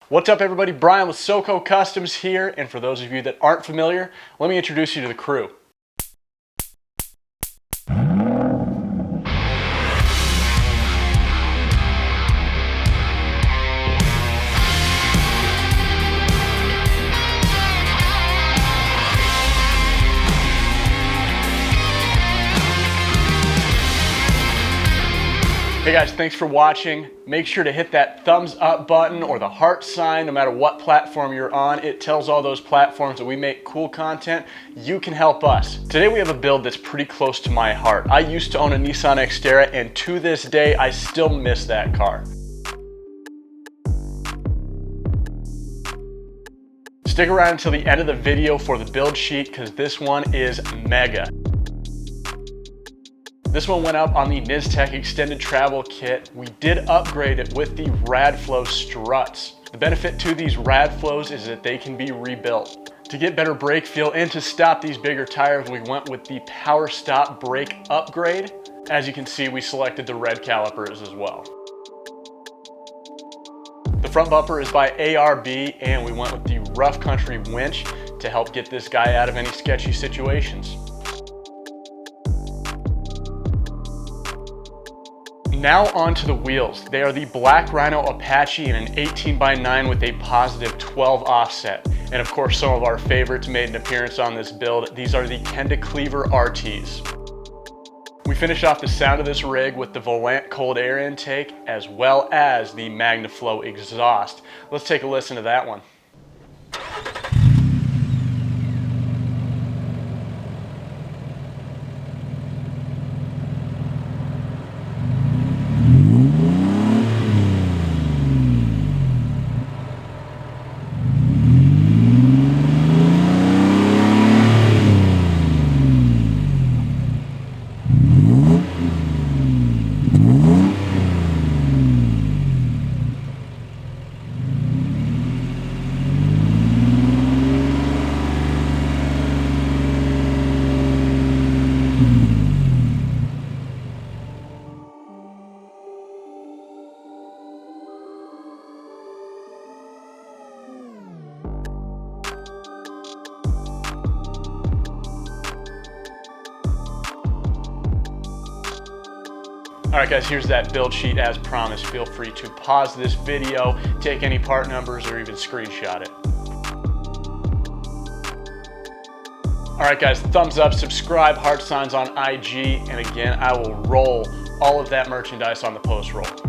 What's up everybody, Brian with SoCo Customs here, and for those of you that aren't familiar, let me introduce you to the crew. Hey guys, thanks for watching. Make sure to hit that thumbs up button or the heart sign no matter what platform you're on. It tells all those platforms that we make cool content. You can help us. Today we have a build that's pretty close to my heart. I used to own a Nissan Xterra, and to this day I still miss that car. Stick around until the end of the video for the build sheet because this one is mega. This one went up on the NissTec extended travel kit. We did upgrade it with the Radflo struts. The benefit to these Radflos is that they can be rebuilt. To get better brake feel and to stop these bigger tires, we went with the Power Stop brake upgrade. As you can see, we selected the red calipers as well. The front bumper is by ARB, and we went with the rough country winch to help get this guy out of any sketchy situations. Now onto the wheels. They are the Black Rhino Apache in an 18x9 with a positive 12 offset. And of course, some of our favorites made an appearance on this build. These are the Klever RTs. We finish off the sound of this rig with the Volant Cold Air Intake as well as the MagnaFlow exhaust. Let's take a listen to that one. Alright guys, here's that build sheet as promised. Feel free to pause this video, take any part numbers, or even screenshot it. Alright guys, thumbs up, subscribe, heart signs on IG, and again, I will roll all of that merchandise on the post roll.